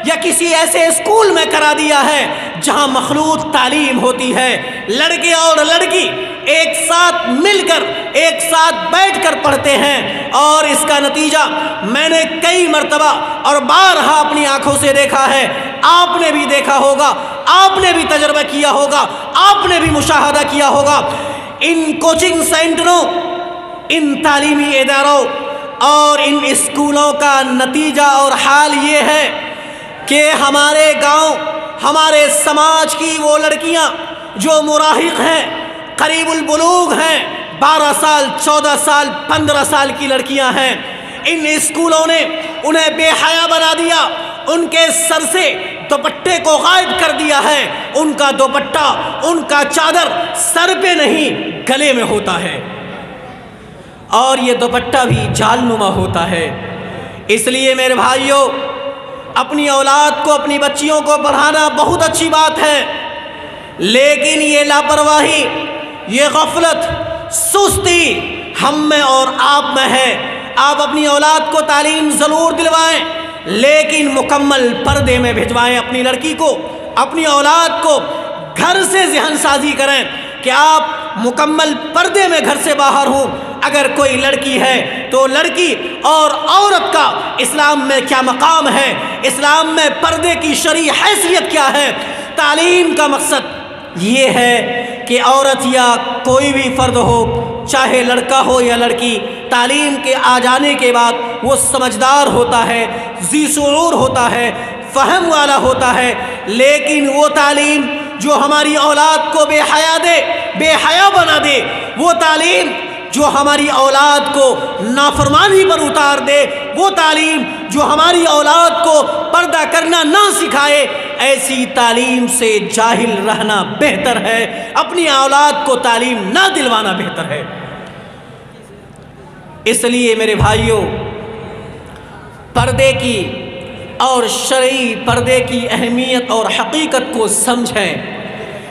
یا کسی ایسے اسکول میں کرا دیا ہے جہاں مخلوط تعلیم ہوتی ہے، لڑکے اور لڑکی ایک ساتھ مل کر ایک ساتھ بیٹھ کر پڑھتے ہیں، اور اس کا نتیجہ میں نے کئی مرتبہ اور بارہا اپنی آنکھوں سے دیکھا ہے، آپ نے بھی دیکھا ہوگا، آپ نے بھی تجربہ کیا ہوگا، آپ نے بھی مشاہدہ کیا ہوگا۔ ان کوچنگ سینٹروں، ان تعلیمی اداروں اور ان اسکولوں کا نتیجہ اور حال یہ ہے کہ ہمارے گاؤں، ہمارے سماج کی وہ لڑکیاں جو مراہق ہیں، قریب البلوغ ہیں، 12 سال، 14 سال، 15 سال کی لڑکیاں ہیں، ان اسکولوں نے انہیں بے حیا بنا دیا، ان کے سر سے دوپٹے کو غائب کر دیا ہے، ان کا دوپٹہ، ان کا چادر سر پہ نہیں گلے میں ہوتا ہے، اور یہ دوپٹہ بھی جال نما ہوتا ہے۔ اس لیے میرے بھائیوں، اپنی اولاد کو، اپنی بچیوں کو پڑھانا بہت اچھی بات ہے، لیکن یہ لاپرواہی، یہ غفلت، سستی ہم میں اور آپ میں ہے۔ آپ اپنی اولاد کو تعلیم ضرور دلوائیں، لیکن مکمل پردے میں بھجوائیں اپنی لڑکی کو، اپنی اولاد کو گھر سے ذہن سازی کریں کہ آپ مکمل پردے میں گھر سے باہر ہوں۔ اگر کوئی لڑکی ہے تو لڑکی اور عورت کا اسلام میں کیا مقام ہے، اسلام میں پردے کی شرعی حیثیت کیا ہے۔ تعلیم کا مقصد یہ ہے کہ عورت یا کوئی بھی فرد ہو، چاہے لڑکا ہو یا لڑکی، تعلیم کے آ جانے کے بعد وہ سمجھدار ہوتا ہے، ذی شعور ہوتا ہے، فہم والا ہوتا ہے، لیکن وہ تعلیم جو ہماری اولاد کو بے حیا دے، بے حیا بنا دے، وہ تعلیم جو ہماری اولاد کو نافرمانی پر اتار دے، وہ تعلیم جو ہماری اولاد کو پردہ کرنا نہ سکھائے، ایسی تعلیم سے جاہل رہنا بہتر ہے، اپنی اولاد کو تعلیم نہ دلوانا بہتر ہے۔ اس لیے میرے بھائیوں، پردے کی اور شرعی پردے کی اہمیت اور حقیقت کو سمجھیں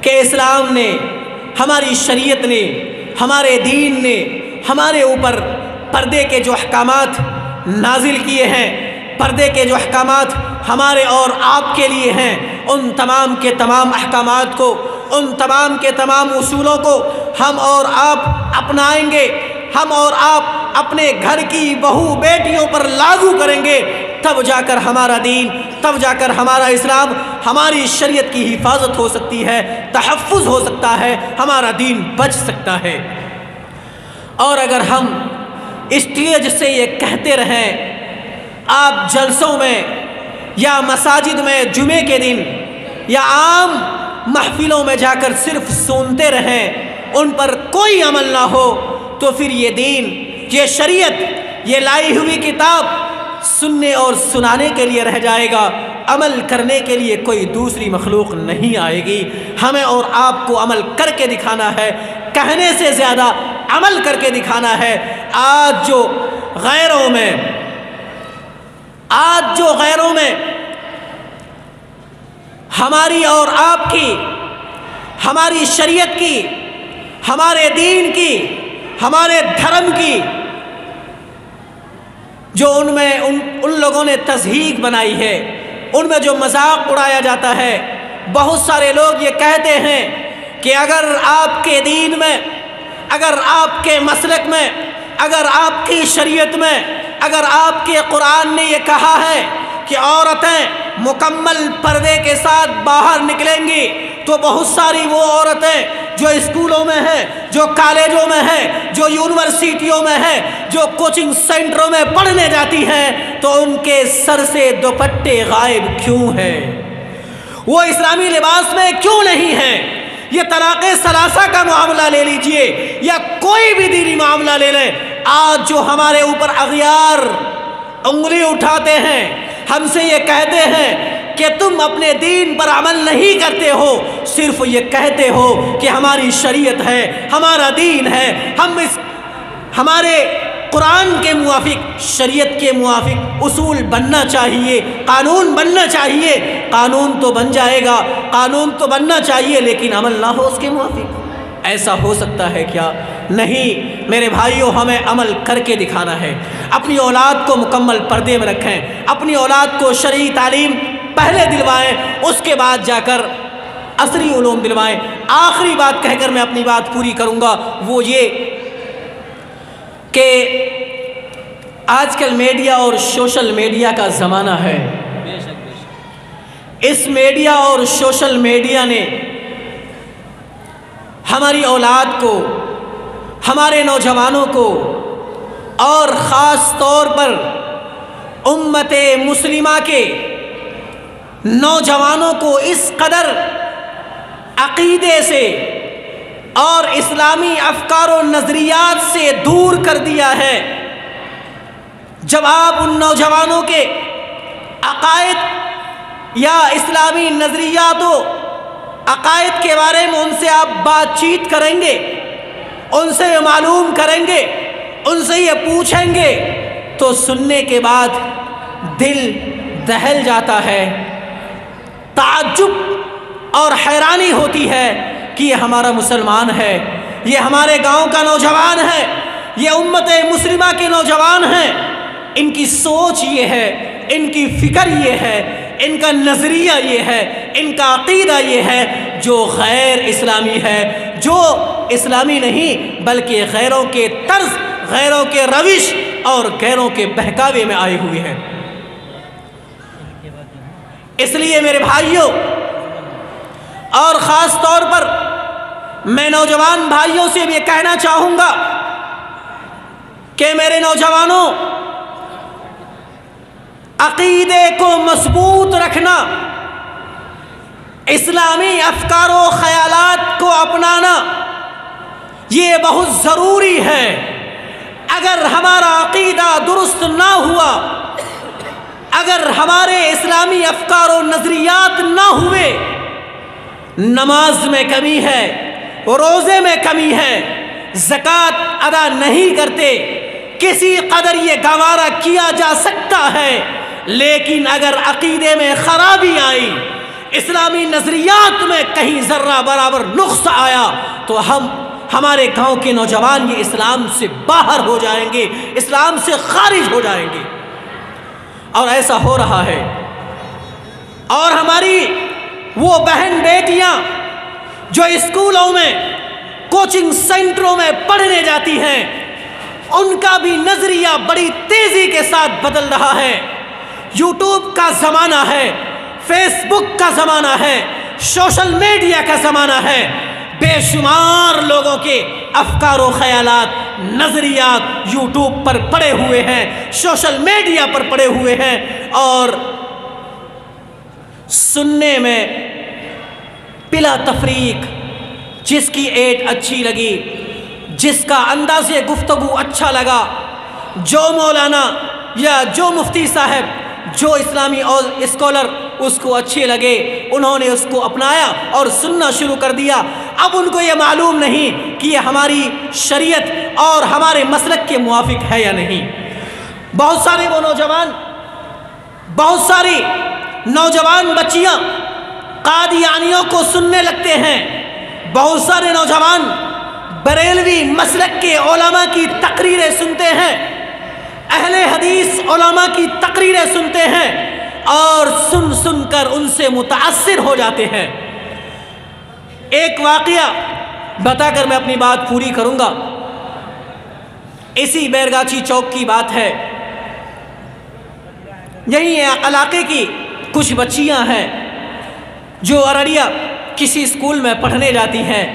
کہ اسلام نے، ہماری شریعت نے، ہمارے دین نے ہمارے اوپر پردے کے جو احکامات نازل کیے ہیں، پردے کے جو احکامات ہمارے اور آپ کے لیے ہیں، ان تمام کے تمام احکامات کو، ان تمام کے تمام اصولوں کو ہم اور آپ اپنائیں گے، ہم اور آپ اپنے گھر کی بہو بیٹیوں پر لاگو کریں گے، تب جا کر ہمارا دین، تب جا کر ہمارا اسلام، ہماری شریعت کی حفاظت ہو سکتی ہے، تحفظ ہو سکتا ہے، ہمارا دین بچ سکتا ہے۔ اور اگر ہم اسٹیج سے یہ کہتے رہیں، آپ جلسوں میں یا مساجد میں جمعے کے دن یا عام محفلوں میں جا کر صرف سنتے رہیں، ان پر کوئی عمل نہ ہو، تو پھر یہ دین، یہ شریعت، یہ لائی ہوئی کتاب سننے اور سنانے کے لیے رہ جائے گا، عمل کرنے کے لیے کوئی دوسری مخلوق نہیں آئے گی۔ ہمیں اور آپ کو عمل کر کے دکھانا ہے، کہنے سے زیادہ عمل کر کے دکھانا ہے۔ آج جو غیروں میں ہماری اور آپ کی، ہماری شریعت کی، ہمارے دین کی، ہمارے دھرم کی جو ان لوگوں نے تضحیک بنائی ہے، ان میں جو مذاق اڑایا جاتا ہے، بہت سارے لوگ یہ کہتے ہیں کہ اگر آپ کے دین میں، اگر آپ کے مسلک میں، اگر آپ کی شریعت میں، اگر آپ کے قرآن نے یہ کہا ہے کہ عورتیں مکمل پردے کے ساتھ باہر نکلیں گی، تو بہت ساری وہ عورتیں جو اسکولوں میں ہیں، جو کالجوں میں ہیں، جو یونیورسٹیوں میں ہیں، جو کوچنگ سینٹروں میں پڑھنے جاتی ہیں، تو ان کے سر سے دوپٹے غائب کیوں ہیں؟ وہ اسلامی لباس میں کیوں نہیں ہیں؟ یہ طلاق ثلاثہ کا معاملہ لے لیجئے یا کوئی بھی دینی معاملہ لے لیں، آج جو ہمارے اوپر اغیار انگلی اٹھاتے ہیں، ہم سے یہ کہتے ہیں کہ تم اپنے دین پر عمل نہیں کرتے ہو، صرف یہ کہتے ہو کہ ہماری شریعت ہے، ہمارا دین ہے، ہمارے قرآن کے موافق، شریعت کے موافق اصول بننا چاہیے، قانون بننا چاہیے۔ قانون تو بن جائے گا، قانون تو بننا چاہیے، لیکن عمل نہ ہو اس کے موافق، ایسا ہو سکتا ہے کیا؟ نہیں میرے بھائیوں، ہمیں عمل کر کے دکھانا ہے۔ اپنی اولاد کو مکمل پردے میں رکھیں، اپنی اولاد کو شرعی تعلیم پہلے دلوائیں، اس کے بعد جا کر عصری علوم دلوائیں۔ آخری بات کہہ کر میں اپنی بات پوری کروں گا، وہ یہ کہ آج کل میڈیا اور سوشل میڈیا کا زمانہ ہے۔ اس میڈیا اور سوشل میڈیا نے ہماری اولاد کو، ہمارے نوجوانوں کو اور خاص طور پر امت مسلمہ کے نوجوانوں کو اس قدر عقیدے سے اور اسلامی افکار و نظریات سے دور کر دیا ہے۔ جب آپ ان نوجوانوں کے عقائد یا اسلامی نظریات و عقائد کے بارے میں ان سے آپ بات چیت کریں گے، ان سے معلوم کریں گے، ان سے یہ پوچھیں گے، تو سننے کے بعد دل دہل جاتا ہے، تعجب اور حیرانی ہوتی ہے کہ یہ ہمارا مسلمان ہے، یہ ہمارے گاؤں کا نوجوان ہے، یہ امت مسلمہ کے نوجوان ہیں۔ ان کی سوچ یہ ہے، ان کی فکر یہ ہے، ان کا نظریہ یہ ہے، ان کا عقیدہ یہ ہے جو غیر اسلامی ہے، جو اسلامی نہیں بلکہ غیروں کے طرز، غیروں کے روش اور غیروں کے بہکاوے میں آئے ہوئے ہیں۔ اس لیے میرے بھائیوں اور خاص طور پر میں نوجوان بھائیوں سے بھی یہ کہنا چاہوں گا کہ میرے نوجوانوں، عقیدے کو مضبوط رکھنا، اسلامی افکار و خیالات کو اپنانا یہ بہت ضروری ہے۔ اگر ہمارا عقیدہ درست نہ ہوا، اگر ہمارے اسلامی افکار و نظریات نہ ہوئے، نماز میں کمی ہے، روزے میں کمی ہے، زکوٰۃ ادا نہیں کرتے، کسی قدر یہ گوارا کیا جا سکتا ہے، لیکن اگر عقیدے میں خرابی آئی، اسلامی نظریات میں کہیں ذرہ برابر نقص آیا، تو ہمارے گاؤں کے نوجوان یہ اسلام سے باہر ہو جائیں گے، اسلام سے خارج ہو جائیں گے، اور ایسا ہو رہا ہے۔ اور ہماری وہ بہن بیٹیاں جو اسکولوں میں، کوچنگ سینٹروں میں پڑھنے جاتی ہیں، ان کا بھی نظریہ بڑی تیزی کے ساتھ بدل رہا ہے۔ یوٹیوب کا زمانہ ہے، فیس بک کا زمانہ ہے، سوشل میڈیا کا زمانہ ہے، بے شمار لوگوں کے افکار و خیالات، نظریات یوٹیوب پر پڑے ہوئے ہیں، سوشل میڈیا پر پڑے ہوئے ہیں، اور سننے میں بلا تفریق جس کی ایڈ اچھی لگی، جس کا انداز گفتگو اچھا لگا، جو مولانا یا جو مفتی صاحب، جو اسلامی اور اسکالر اس کو اچھے لگے، انہوں نے اس کو اپنایا اور سننا شروع کر دیا۔ اب ان کو یہ معلوم نہیں کہ یہ ہماری شریعت اور ہمارے مسلک کے موافق ہے یا نہیں۔ بہت سارے وہ نوجوان، بہت ساری نوجوان بچیاں قادیانیوں کو سننے لگتے ہیں، بہت سارے نوجوان بریلوی مسلک کے علماء کی تقریریں سنتے ہیں، اہل حدیث علماء کی تقریریں سنتے ہیں، اور سن سن کر ان سے متاثر ہو جاتے ہیں۔ ایک واقعہ بتا کر میں اپنی بات پوری کروں گا۔ اسی بیرگاچی چوک کی بات ہے۔ یہی علاقے کی کچھ بچیاں ہیں جو ارڑیا کسی اسکول میں پڑھنے جاتی ہیں،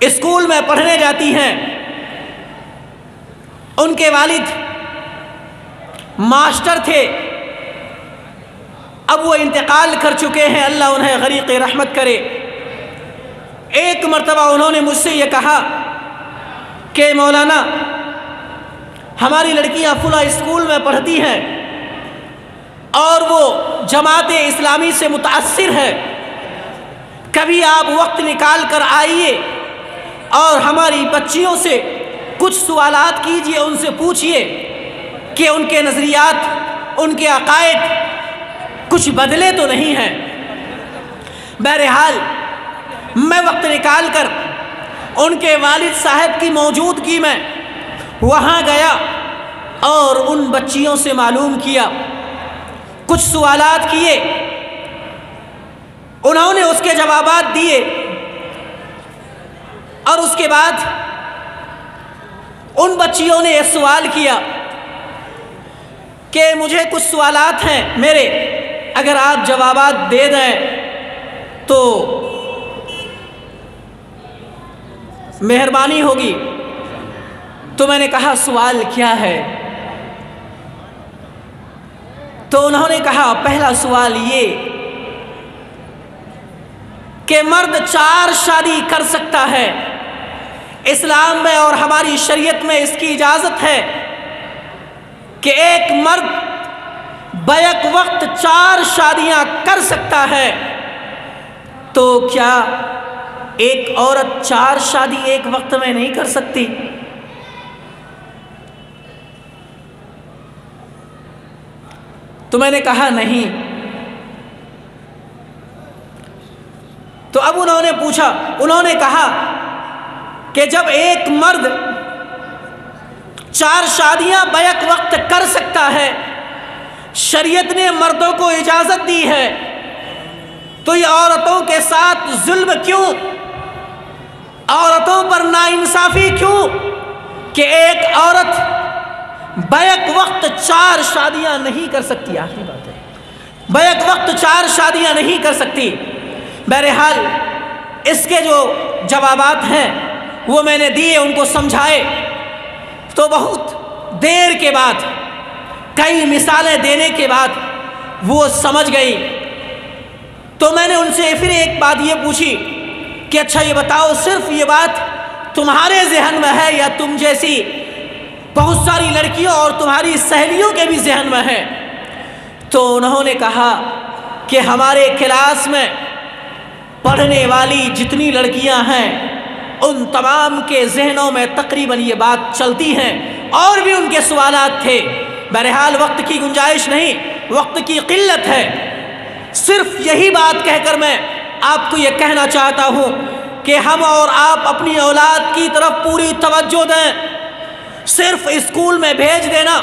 اسکول میں پڑھنے جاتی ہیں، ان کے والد ماسٹر تھے، اب وہ انتقال کر چکے ہیں، اللہ انہیں غریق رحمت کرے۔ ایک مرتبہ انہوں نے مجھ سے یہ کہا کہ مولانا، ہماری لڑکیاں فلاں اسکول میں پڑھتی ہیں اور وہ جماعت اسلامی سے متاثر ہے، کبھی آپ وقت نکال کر آئیے اور ہماری بچیوں سے کچھ سوالات کیجئے، ان سے پوچھئے کہ ان کے نظریات، ان کے عقائد کچھ بدلے تو نہیں ہیں۔ بہرحال میں وقت نکال کر ان کے والد صاحب کی موجودگی میں وہاں گیا اور ان بچیوں سے معلوم کیا کچھ سوالات کیے، انہوں نے اس کے جوابات دیے، اور اس کے بعد ان بچیوں نے یہ سوال کیا کہ مجھے کچھ سوالات ہیں میرے، اگر آپ جوابات دے دیں تو مہربانی ہوگی۔ تو میں نے کہا سوال کیا ہے؟ تو انہوں نے کہا پہلا سوال یہ کہ مرد 4 شادی کر سکتا ہے، اسلام میں اور ہماری شریعت میں اس کی اجازت ہے کہ ایک مرد بیک وقت 4 شادیاں کر سکتا ہے، تو کیا ایک عورت 4 شادی ایک وقت میں نہیں کر سکتی؟ تو میں نے کہا نہیں۔ تو اب انہوں نے پوچھا، انہوں نے کہا کہ جب ایک مرد 4 شادیاں بیک وقت کر سکتا ہے، شریعت نے مردوں کو اجازت دی ہے، تو یہ عورتوں کے ساتھ ظلم کیوں؟ عورتوں پر ناانصافی کیوں کہ ایک عورت بیک وقت 4 شادیاں نہیں کر سکتی؟ آخری بات ہے، بیک وقت 4 شادیاں نہیں کر سکتی۔ بہرحال اس کے جو جوابات ہیں وہ میں نے دیے، ان کو سمجھائے، تو بہت دیر کے بعد، کئی مثالیں دینے کے بعد وہ سمجھ گئی۔ تو میں نے ان سے پھر ایک بات یہ پوچھی کہ اچھا یہ بتاؤ، صرف یہ بات تمہارے ذہن میں ہے یا تم جیسی بہت ساری لڑکیوں اور تمہاری سہیلیوں کے بھی ذہن میں ہے؟ تو انہوں نے کہا کہ ہمارے کلاس میں پڑھنے والی جتنی لڑکیاں ہیں ان تمام کے ذہنوں میں تقریباً یہ بات چلتی ہیں، اور بھی ان کے سوالات تھے۔ بہرحال وقت کی گنجائش نہیں، وقت کی قلت ہے، صرف یہی بات کہہ کر میں آپ کو یہ کہنا چاہتا ہوں کہ ہم اور آپ اپنی اولاد کی طرف پوری توجہ دیں۔ صرف اسکول میں بھیج دینا،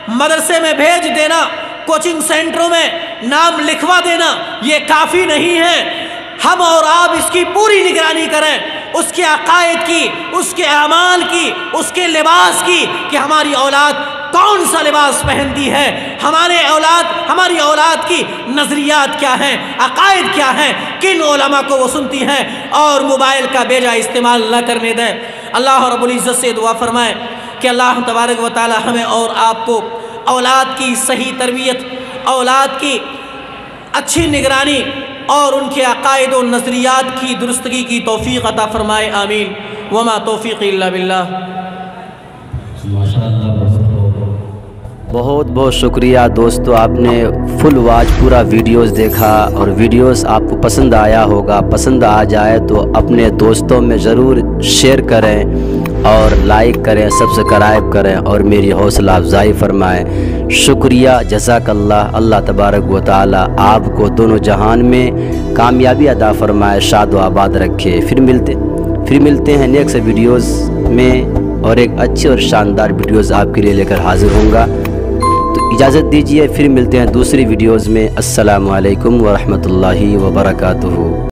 مدرسے میں بھیج دینا، کوچنگ سینٹروں میں نام لکھوا دینا یہ کافی نہیں ہے۔ ہم اور آپ اس کی پوری نگرانی کریں، اس کے عقائد کی، اس کے اعمال کی، اس کے لباس کی، کہ ہماری اولاد کون سا لباس پہنتی ہے، ہماری اولاد کی نظریات کیا ہیں، عقائد کیا ہیں، کن علماء کو وہ سنتی ہیں، اور موبائل کا بیجا استعمال نہ کرنے دیں۔ اللہ رب العزت سے دعا فرمائیں کہ اللہ تبارک و تعالی ہمیں اور آپ کو اولاد کی صحیح تربیت، اولاد کی اچھی نگرانی اور ان کے عقائد و نظریات کی درستگی کی توفیق عطا فرمائے، آمین۔ وما توفیق الا باللہ۔ بہت بہت شکریہ دوستو، آپ نے فل واچ پورا ویڈیوز دیکھا، اور ویڈیوز آپ کو پسند آیا ہوگا۔ پسند آ جائے تو اپنے دوستوں میں ضرور شیئر کریں اور لائک کریں، سبسکرائب کریں اور میری حوصلہ افزائی فرمائیں۔ شکریہ، جزاک اللہ۔ اللہ تبارک و تعالی آپ کو دونوں جہان میں کامیابی عطا فرمائے، شاد و آباد رکھے۔ پھر ملتے ہیں نیکسٹ ویڈیوز میں، اور ایک اچھی اور شاندار ویڈیوز آپ کے لیے لے کر حاضر ہوں گا۔ تو اجازت دیجیے، پھر ملتے ہیں دوسری ویڈیوز میں۔ السلام علیکم ورحمۃ اللہ وبرکاتہ۔